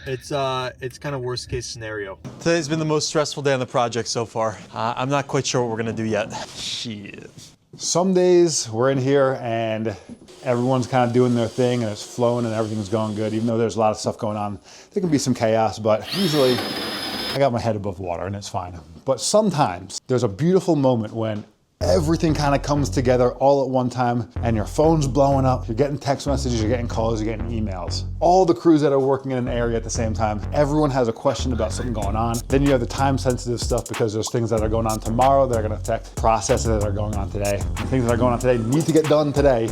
It's kind of worst case scenario. Today's been the most stressful day on the project so far. I'm not quite sure what we're gonna do yet. Shit. Some days we're in here and everyone's kind of doing their thing and it's flowing and everything's going good. Even though there's a lot of stuff going on, there can be some chaos, but usually I got my head above water and it's fine. But sometimes there's a beautiful moment when everything kind of comes together all at one time and your phone's blowing up, you're getting text messages, you're getting calls, you're getting emails. All the crews that are working in an area at the same time, everyone has a question about something going on. Then you have the time sensitive stuff because there's things that are going on tomorrow that are gonna affect processes that are going on today. And things that are going on today need to get done today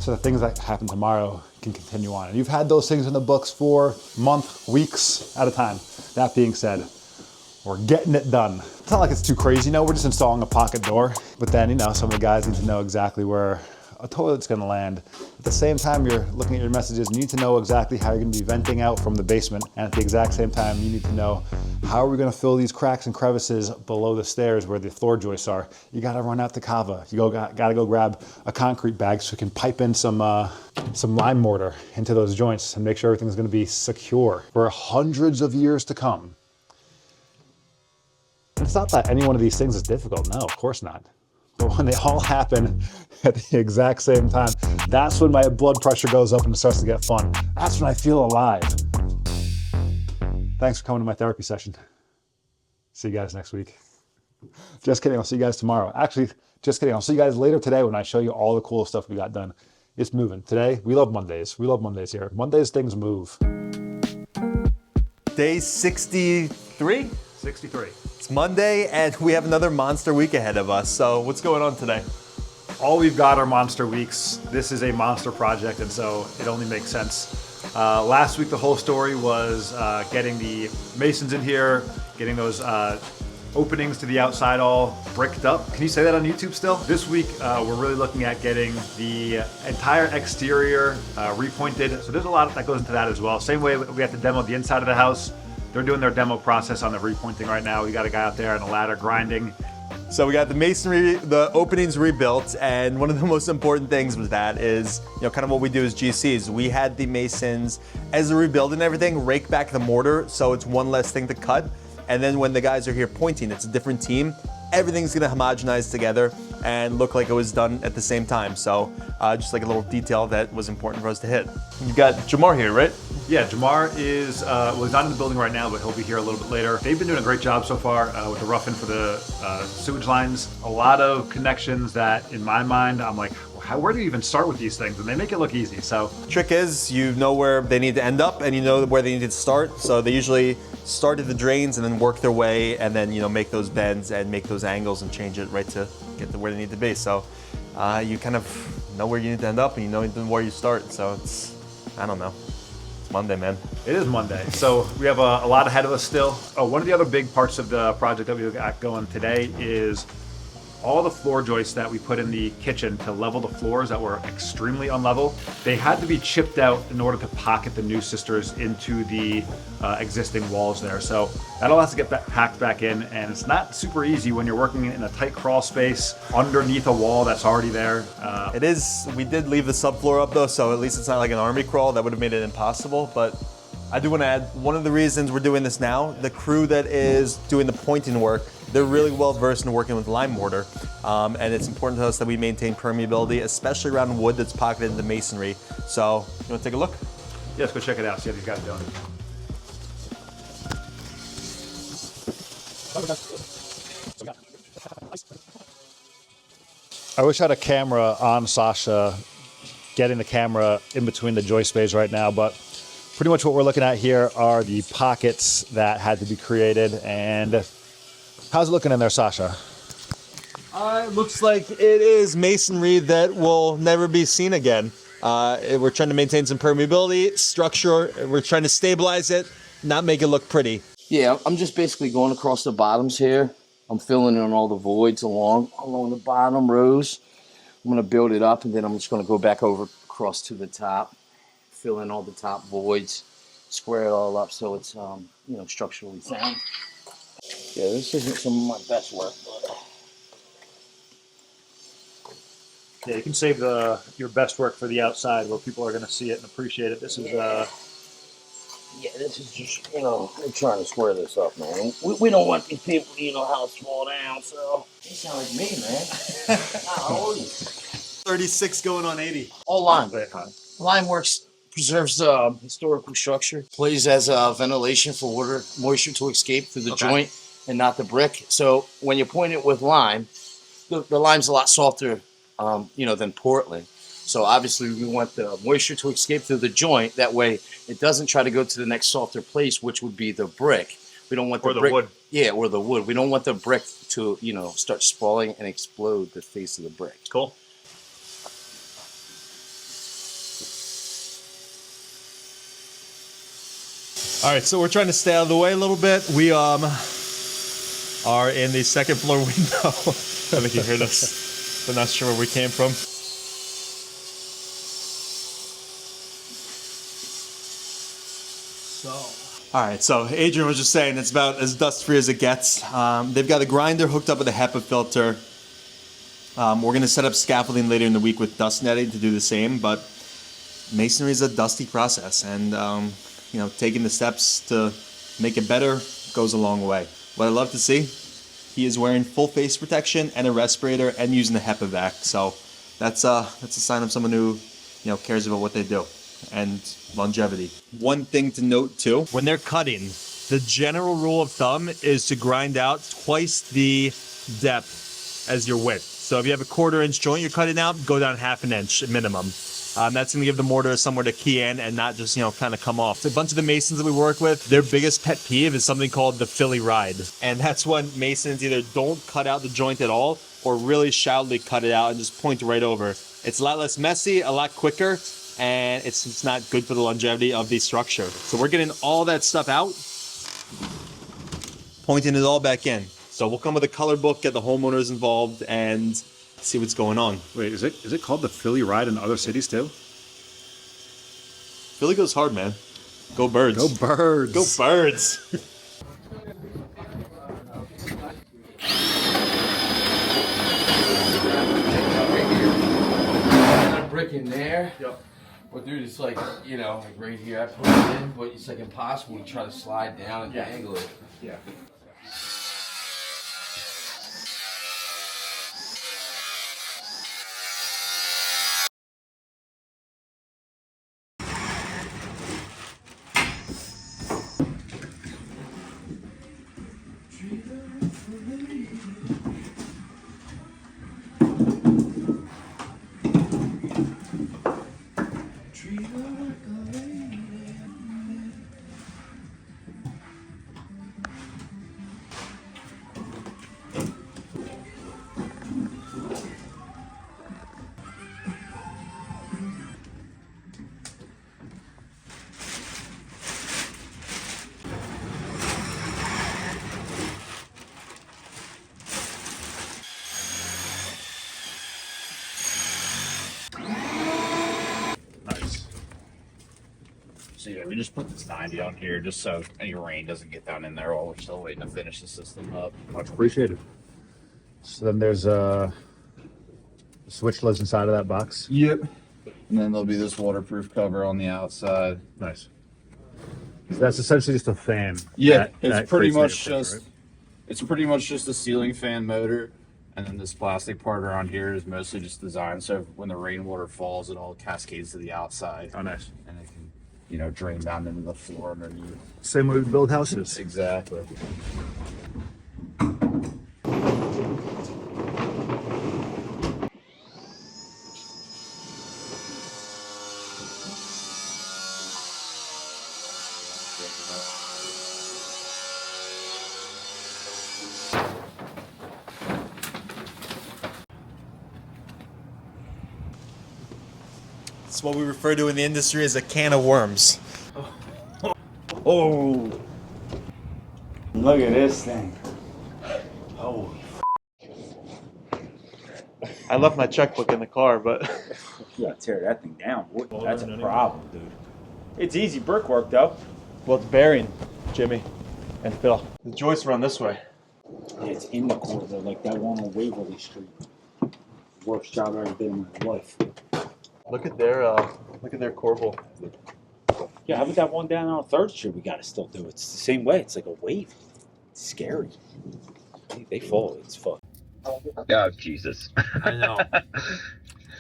so the things that happen tomorrow can continue on. And you've had those things in the books for months, weeks at a time. That being said, we're getting it done. It's not like it's too crazy, we're just installing a pocket door. But then, some of the guys need to know exactly where a toilet's gonna land. At the same time, you're looking at your messages, you need to know exactly how you're gonna be venting out from the basement. And at the exact same time, you need to know how are we gonna fill these cracks and crevices below the stairs where the floor joists are. You gotta run out to Kava. You gotta go grab a concrete bag so you can pipe in some lime mortar into those joints and make sure everything's gonna be secure for hundreds of years to come. It's not that any one of these things is difficult. No, of course not. But when they all happen at the exact same time, that's when my blood pressure goes up and it starts to get fun. That's when I feel alive. Thanks for coming to my therapy session. See you guys next week. Just kidding, I'll see you guys tomorrow. Actually, just kidding, I'll see you guys later today when I show you all the cool stuff we got done. It's moving. Today, we love Mondays. We love Mondays here. Mondays, things move. Day 63? 63. It's Monday and we have another monster week ahead of us. So what's going on today? All we've got are monster weeks. This is a monster project, and so it only makes sense. Last week, the whole story was getting the masons in here, getting those openings to the outside all bricked up. Can you say that on YouTube still? This week, we're really looking at getting the entire exterior repointed. So there's a lot that goes into that as well. Same way we have to demo the inside of the house. They're doing their demo process on the repointing right now. We got a guy out there on a ladder grinding. So we got the masonry, the openings rebuilt, and one of the most important things with that is, kind of what we do as GCs. We had the masons, as they're rebuilding everything, rake back the mortar, so it's one less thing to cut. And then when the guys are here pointing, it's a different team. Everything's gonna homogenize together and look like it was done at the same time. So just like a little detail that was important for us to hit. You got Jamar here, right? Yeah, Jamar is, he's not in the building right now, but he'll be here a little bit later. They've been doing a great job so far with the roughing for the sewage lines. A lot of connections that, in my mind, I'm like, where do you even start with these things? And they make it look easy, so. Trick is, you know where they need to end up and you know where they need to start. So they usually start at the drains and then work their way and then, make those bends and make those angles and change it right to get to where they need to be. So you kind of know where you need to end up and you know where you start. So it's, I don't know. It's Monday, man. It is Monday. So we have a lot ahead of us still. One of the other big parts of the project that we got going today is all the floor joists that we put in the kitchen to level the floors that were extremely unlevel. They had to be chipped out in order to pocket the new sisters into the existing walls there. So that all has to get packed back in, and it's not super easy when you're working in a tight crawl space underneath a wall that's already there. It is, we did leave the subfloor up though, so at least it's not like an army crawl. That would have made it impossible, but I do want to add, one of the reasons we're doing this now, the crew that is doing the pointing work, they're really well versed in working with lime mortar, and it's important to us that we maintain permeability, especially around wood that's pocketed into masonry. So, you want to take a look? Yeah, let's go check it out, see how these guys are doing. I wish I had a camera on Sasha, getting the camera in between the joist bays right now, but pretty much what we're looking at here are the pockets that had to be created. And how's it looking in there, Sasha? It looks like it is masonry that will never be seen again. We're trying to maintain some permeability, structure. We're trying to stabilize it, not make it look pretty. Yeah, I'm just basically going across the bottoms here. I'm filling in all the voids along the bottom rows. I'm going to build it up, and then I'm just going to go back over across to the top, fill in all the top voids, square it all up so it's structurally sound. Yeah, this isn't some of my best work, but Yeah, you can save your best work for the outside where people are going to see it and appreciate it. This is Yeah, this is just, we're trying to square this up, man. We don't want these people, house fall down, so. You sound like me, man. How old are you? 36 going on 80. All lime. Lime works, preserves historical structure, plays as ventilation for water, moisture to escape through the joint and not the brick. So when you point it with lime, the lime's a lot softer, than Portland. So obviously we want the moisture to escape through the joint. That way it doesn't try to go to the next softer place, which would be the brick. We don't want the brick, wood. Yeah, or the wood. We don't want the brick to, start sprawling and explode the face of the brick. Cool. All right, so we're trying to stay out of the way a little bit. We are in the second floor window. I think you heard us. I'm not sure where we came from. All right, so Adrian was just saying it's about as dust-free as it gets. They've got a grinder hooked up with a HEPA filter. We're gonna set up scaffolding later in the week with dust netting to do the same, but masonry is a dusty process, and taking the steps to make it better goes a long way. What I love to see, he is wearing full face protection and a respirator and using the HEPA vac. So that's a sign of someone who cares about what they do and longevity. One thing to note too, when they're cutting, the general rule of thumb is to grind out twice the depth as your width. So if you have a 1/4 inch joint you're cutting out, go down 1/2 inch minimum. That's going to give the mortar somewhere to key in and not just, kind of come off. So a bunch of the masons that we work with, their biggest pet peeve is something called the Philly ride. And that's when masons either don't cut out the joint at all or really shallowly cut it out and just point right over. It's a lot less messy, a lot quicker, and it's just not good for the longevity of the structure. So we're getting all that stuff out, pointing it all back in. So we'll come with a color book, get the homeowners involved, and see what's going on. Wait, is it called the Philly ride in other cities too? Philly goes hard, man. Go Birds. Go Birds. Go Birds. Brick in there. Yep. But dude, it's like, right here, I put it in, but it's like impossible to try to slide down and angle it. Yeah. So yeah, we just put this 90 on here just so any rain doesn't get down in there while we're still waiting to finish the system up. Much appreciated. So then there's a switch lives inside of that box. Yep. And then there'll be this waterproof cover on the outside. Nice. So that's essentially just a fan. Yeah, that it's pretty creates much negative just pressure, it's pretty much just a ceiling fan motor, and then this plastic part around here is mostly just designed so when the rainwater falls, it all cascades to the outside. right? Oh, nice. And it can, drain down into the floor underneath. Same way we build houses. Exactly. It's what we refer to in the industry as a can of worms. Oh, look at this thing. Oh, I left my checkbook in the car, but you gotta tear that thing down. That's a problem, dude. It's easy brickwork, though. well, it's bearing, Jimmy and Phil. The joists run this way. It's in the corner, like that one on Waverly Street. Worst job I ever did in my life. Look at their corbel. Yeah, how about that one down on 3rd Street we gotta still do? It's the same way. It's like a wave. It's scary. They fall. It's fun. Oh, Jesus. I know.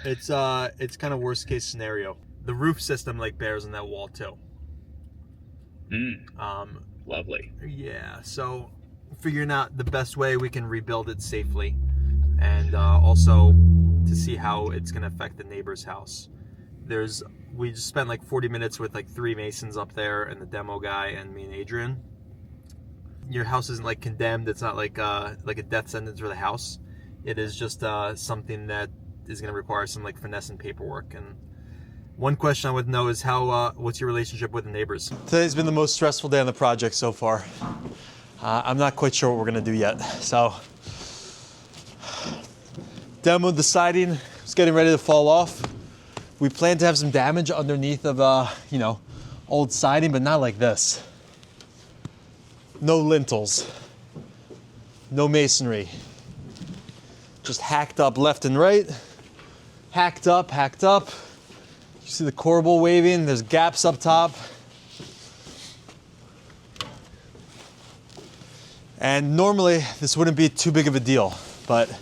It's kind of worst case scenario. The roof system like bears on that wall too. Lovely. Yeah, so figuring out the best way we can rebuild it safely, and also to see how it's gonna affect the neighbor's house. We just spent like 40 minutes with like 3 masons up there and the demo guy and me and Adrian. Your house isn't like condemned. It's not like a death sentence for the house. It is just something that is going to require some like finesse and paperwork. And one question I would know is what's your relationship with the neighbors? Today's been the most stressful day on the project so far. I'm not quite sure what we're going to do yet. So, demoed the siding. It's getting ready to fall off. We plan to have some damage underneath of old siding, but not like this. No lintels, no masonry, just hacked up left and right, hacked up. You see the corbel waving, there's gaps up top. And normally this wouldn't be too big of a deal, but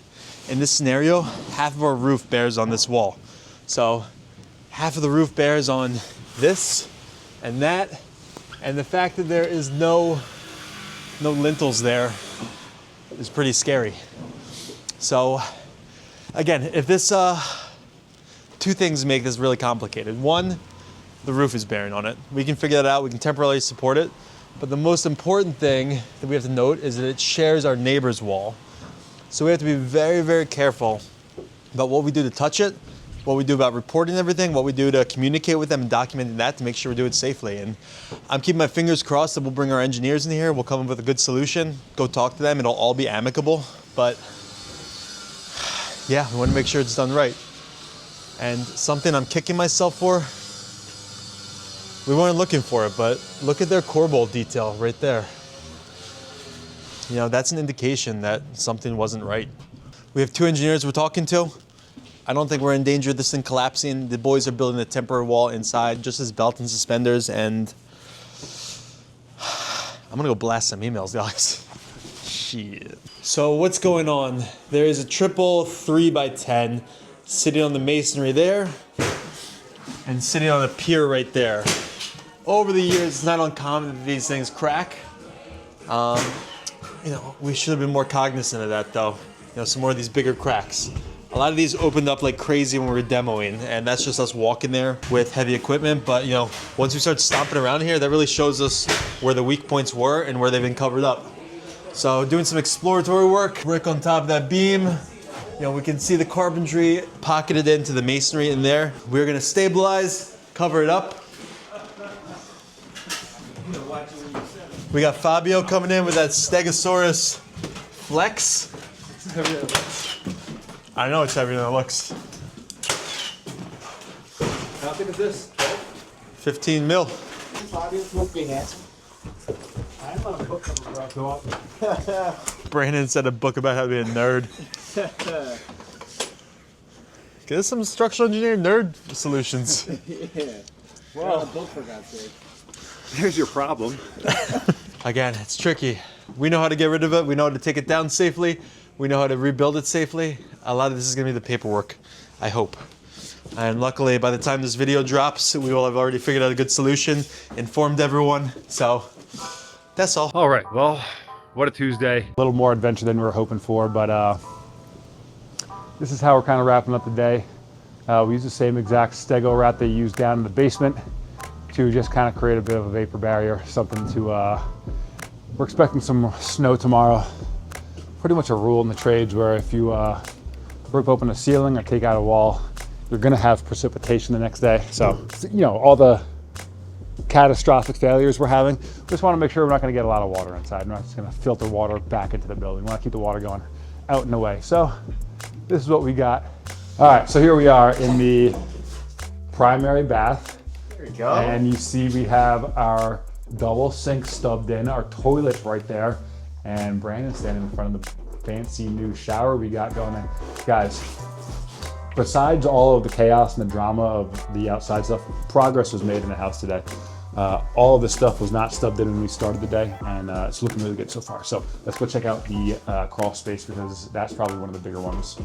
in this scenario, half of our roof bears on this wall. So half of the roof bears on this and that, and the fact that there is no lintels there is pretty scary. So again, if this, 2 things make this really complicated. One, the roof is bearing on it. We can figure that out, we can temporarily support it. But the most important thing that we have to note is that it shares our neighbor's wall. So we have to be very, very careful about what we do to touch it, what we do about reporting everything, what we do to communicate with them and documenting that to make sure we do it safely. And I'm keeping my fingers crossed that we'll bring our engineers in here, we'll come up with a good solution, go talk to them, it'll all be amicable. But yeah, we want to make sure it's done right. And something I'm kicking myself for, we weren't looking for it, but look at their corbel detail right there. That's an indication that something wasn't right. We have 2 engineers we're talking to. I don't think we're in danger of this thing collapsing. The boys are building a temporary wall inside, just as belt and suspenders, and I'm gonna go blast some emails, guys. Shit. So what's going on? There is a triple 3x10 sitting on the masonry there, and sitting on a pier right there. Over the years, it's not uncommon that these things crack. We should have been more cognizant of that though. Some more of these bigger cracks. A lot of these opened up like crazy when we were demoing, and that's just us walking there with heavy equipment. But once we start stomping around here, that really shows us where the weak points were and where they've been covered up. So doing some exploratory work, brick on top of that beam. We can see the carpentry pocketed into the masonry in there. We're gonna stabilize, cover it up. We got Fabio coming in with that Stegosaurus Flex. I know it's heavier than it looks. How big is this? 15 mil. Brandon said a book about how to be a nerd. Get us some structural engineering nerd solutions. Yeah. Well, a book for God's sake. Here's your problem. Again, it's tricky. We know how to get rid of it. We know how to take it down safely. We know how to rebuild it safely. A lot of this is gonna be the paperwork, I hope. And luckily, by the time this video drops, we will have already figured out a good solution, informed everyone. So that's all. All right, well, what a Tuesday. A little more adventure than we were hoping for, but this is how we're kind of wrapping up the day. We use the same exact stego rat they used down in the basement to just kind of create a bit of a vapor barrier, something to, we're expecting some snow tomorrow. Pretty much a rule in the trades where if you rip open a ceiling or take out a wall, you're gonna have precipitation the next day. So, all the catastrophic failures we're having, we just wanna make sure we're not gonna get a lot of water inside. We're not just gonna filter water back into the building. We wanna keep the water going out and away. So, this is what we got. All right, so here we are in the primary bath. There you go. And you see we have our double sink stubbed in, our toilet right there, and Brandon standing in front of the fancy new shower we got going in. Guys, besides all of the chaos and the drama of the outside stuff, progress was made in the house today. All of this stuff was not stubbed in when we started the day, and it's looking really good so far. So let's go check out the crawl space, because that's probably one of the bigger ones.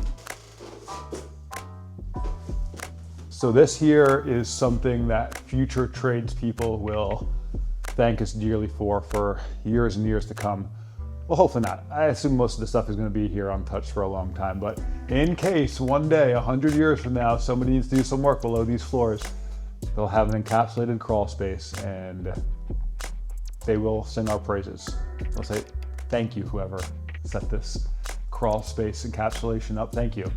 So this here is something that future tradespeople will thank us dearly for years and years to come. Well, hopefully not. I assume most of the stuff is going to be here untouched for a long time, but in case one day, 100 years from now, somebody needs to do some work below these floors, they'll have an encapsulated crawl space, and they will sing our praises. They'll say, thank you, whoever set this crawl space encapsulation up, thank you.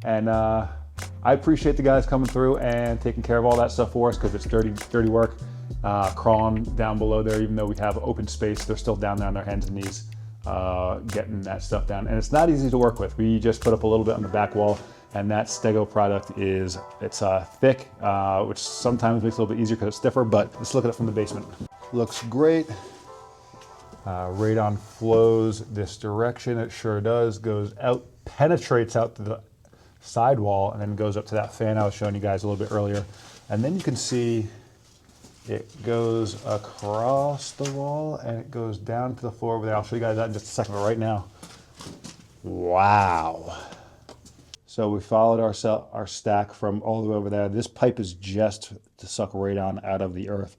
And I appreciate the guys coming through and taking care of all that stuff for us, because it's dirty work. Crawling down below there, even though we have open space, they're still down there on their hands and knees, getting that stuff down. And it's not easy to work with. We just put up a little bit on the back wall, and that Stego product it's thick, which sometimes makes it a little bit easier because it's stiffer, but let's look at it from the basement. Looks great. Radon flows this direction, it sure does, goes out, penetrates out to the sidewall, and then goes up to that fan I was showing you guys a little bit earlier. And then you can see it goes across the wall and it goes down to the floor over there. I'll show you guys that in just a second, but right now, wow. So we followed our stack from all the way over there. This pipe is just to suck radon out of the earth.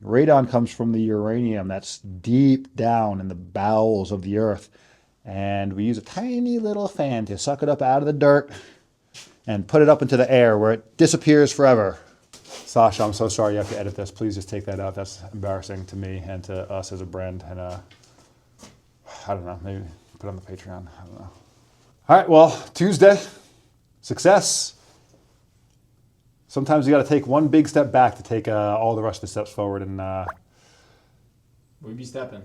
Radon comes from the uranium that's deep down in the bowels of the earth. And we use a tiny little fan to suck it up out of the dirt and put it up into the air where it disappears forever. Sasha, I'm so sorry you have to edit this. Please just take that out. That's embarrassing to me and to us as a brand. And I don't know, maybe put it on the Patreon. I don't know. All right, well, Tuesday, success. Sometimes you got to take one big step back to take all the rest of the steps forward. And We be stepping.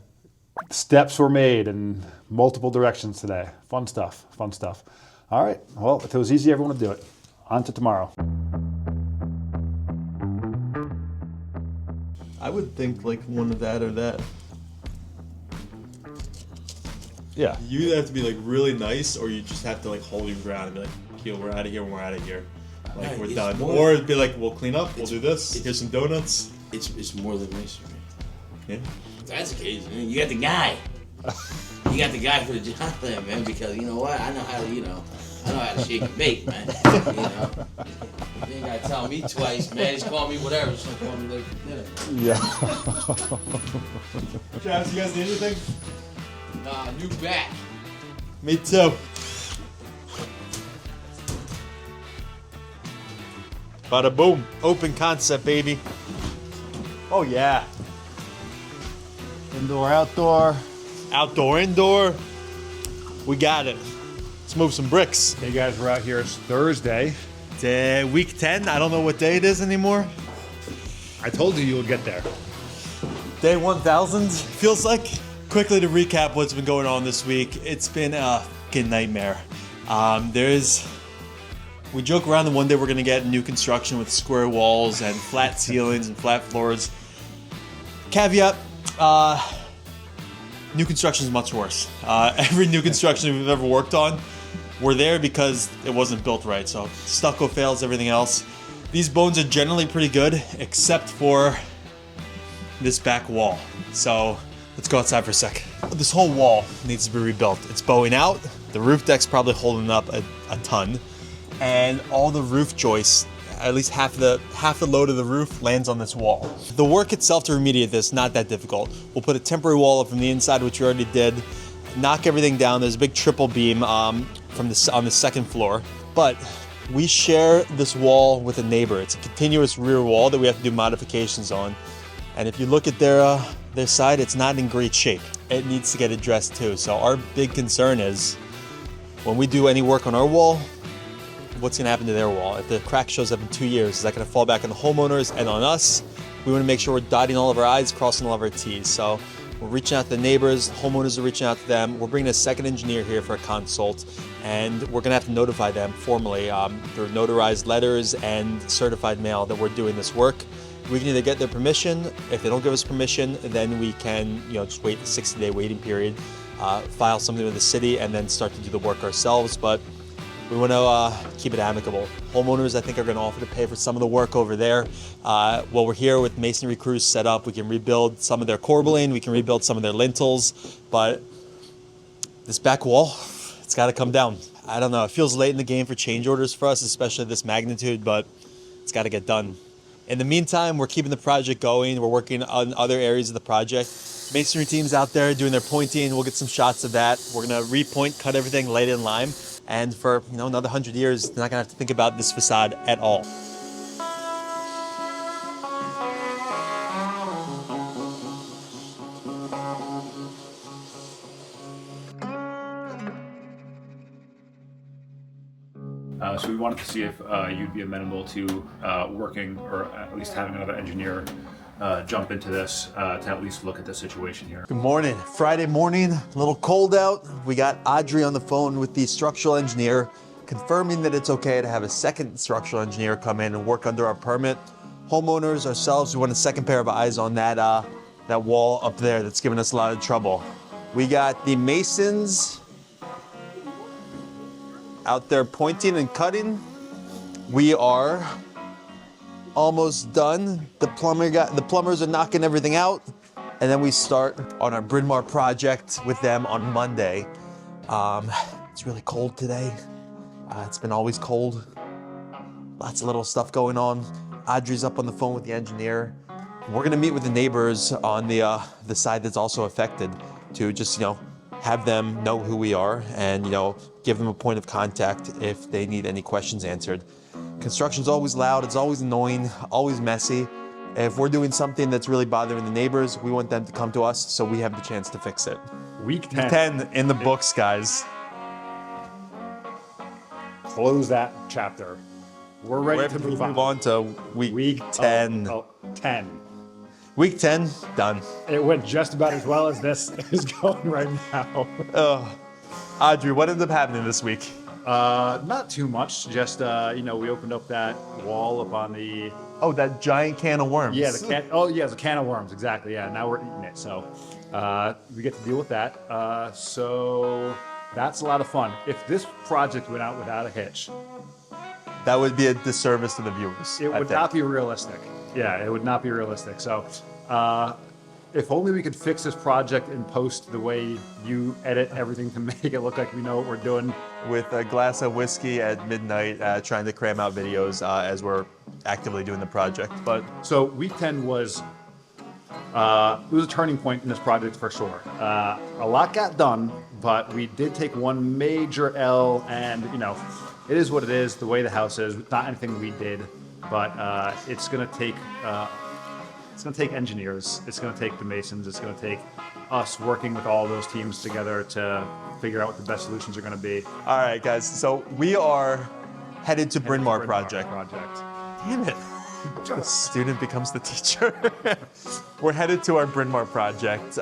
steps were made in multiple directions today. Fun stuff, fun stuff. All right, well, if it was easy, everyone would do it. On to tomorrow. I would think like one of that or that. Yeah. You either have to be like really nice, or you just have to like hold your ground and be like, yo, we're out of here, we're out of here. Like, Right, we're it's done. more- Or it'd be like, we'll clean up, we'll do this, here's some donuts. It's more than masonry. Yeah. If that's the case, man, you got the guy. You got the guy for the job there, man, because you know what? I know how to, I know how to shake and bake, man. You ain't gotta tell me twice, man. Just call me whatever. Just don't call me late for dinner. Yeah. Travis, you guys need anything? Nah, new back. Me too. Bada boom. Open concept, baby. Oh yeah. Indoor, outdoor. Outdoor, indoor. We got it. Let's move some bricks. Hey guys, we're out here. It's Thursday. Week 10. I don't know what day it is anymore. I told you would get there. Day 1000 feels like. Quickly to recap what's been going on this week. It's been a fucking nightmare. We joke around that one day we're gonna get new construction with square walls and flat ceilings and flat floors. Caveat, new construction is much worse. Every new construction we've ever worked on, we're there because it wasn't built right. So stucco fails, everything else. These bones are generally pretty good, except for this back wall. So let's go outside for a sec. This whole wall needs to be rebuilt. It's bowing out. The roof deck's probably holding up a ton. And all the roof joists, at least half the load of the roof lands on this wall. The work itself to remediate this, not that difficult. We'll put a temporary wall up from the inside, which we already did. Knock everything down. There's a big triple beam on the second floor. But we share this wall with a neighbor. It's a continuous rear wall that we have to do modifications on. And if you look at their side, it's not in great shape. It needs to get addressed too. So our big concern is when we do any work on our wall, what's gonna happen to their wall? If the crack shows up in 2 years, is that gonna fall back on the homeowners and on us? We wanna make sure we're dotting all of our I's, crossing all of our T's. So we're reaching out to the neighbors, homeowners are reaching out to them. We're bringing a second engineer here for a consult, and we're gonna have to notify them formally through notarized letters and certified mail that we're doing this work. We can either get their permission. If they don't give us permission, then we can, just wait the 60-day waiting period, file something with the city, and then start to do the work ourselves. But We want to keep it amicable. Homeowners, I think, are going to offer to pay for some of the work over there. While we're here with masonry crews set up, we can rebuild some of their corbelling, we can rebuild some of their lintels, but this back wall, it's got to come down. I don't know, it feels late in the game for change orders for us, especially this magnitude, but it's got to get done. In the meantime, we're keeping the project going. We're working on other areas of the project. Masonry team's out there doing their pointing. We'll get some shots of that. We're going to repoint, cut everything, lay it in lime. And for another 100 years, they're not going to have to think about this facade at all. So we wanted to see if you'd be amenable to working, or at least having another engineer jump into this to at least look at the situation here. Good morning. Friday morning, a little cold out. We got Audrey on the phone with the structural engineer, confirming that it's okay to have a second structural engineer come in and work under our permit. Homeowners, ourselves, we want a second pair of eyes on that wall up there that's giving us a lot of trouble. We got the masons out there pointing and cutting. We are almost done. The plumbers are knocking everything out, and then we start on our Bryn Mawr project with them on Monday. It's really cold today. It's been always cold. Lots of little stuff going on. Audrey's up on the phone with the engineer. We're gonna meet with the neighbors on the side that's also affected to just have them know who we are and give them a point of contact if they need any questions answered. Construction's always loud, it's always annoying, always messy. If we're doing something that's really bothering the neighbors, we want them to come to us so we have the chance to fix it. Week 10. 10 in the books, guys. Close that chapter. We're ready to move on to week 10. 10. Week 10, done. It went just about as well as this is going right now. Audrey, what ended up happening this week? Not too much. Just we opened up that wall up on the. Oh, that giant can of worms. Yeah, the can of worms. Exactly. Yeah. Now we're eating it, so we get to deal with that. So that's a lot of fun. If this project went out without a hitch, that would be a disservice to the viewers. It would not be realistic. Yeah, it would not be realistic. So, if only we could fix this project in post the way you edit everything to make it look like we know what we're doing. With a glass of whiskey at midnight, trying to cram out videos as we're actively doing the project. But so week 10 was it was a turning point in this project for sure. A lot got done, but we did take one major L, and it is what it is. The way the house is, not anything we did. But it's going to take engineers. It's going to take the masons. It's going to take us working with all those teams together to figure out what the best solutions are going to be. All right, guys. So we are headed to Bryn Mawr project. Damn it. The student becomes the teacher. We're headed to our Bryn Mawr project.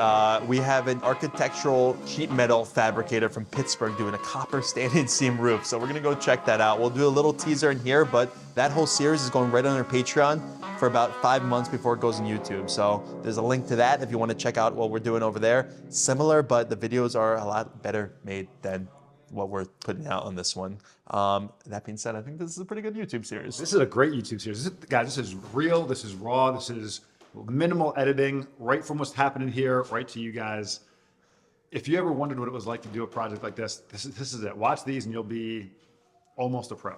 We have an architectural sheet metal fabricator from Pittsburgh doing a copper standing seam roof. So we're gonna go check that out. We'll do a little teaser in here, but that whole series is going right on our Patreon for about 5 months before it goes on YouTube. So there's a link to that if you want to check out what we're doing over there. Similar, but the videos are a lot better made than what we're putting out on this one. That being said, I think this is a pretty good YouTube series. This is a great YouTube series. Guys, this is real, this is raw, this is minimal editing, right from what's happening here, right to you guys. If you ever wondered what it was like to do a project like this, this is it. Watch these and you'll be almost a pro.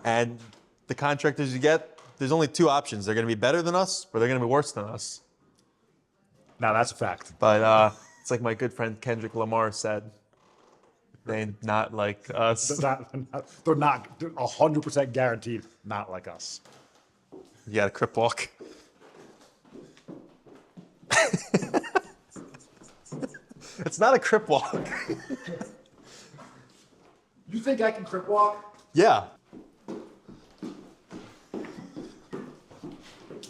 And the contractors you get, there's only two options. They're gonna be better than us, or they're gonna be worse than us. Now that's a fact. But it's like my good friend Kendrick Lamar said, they're not like us. They're not 100% guaranteed not like us. You got a crip walk. It's not a crip walk. You think I can crip walk? Yeah.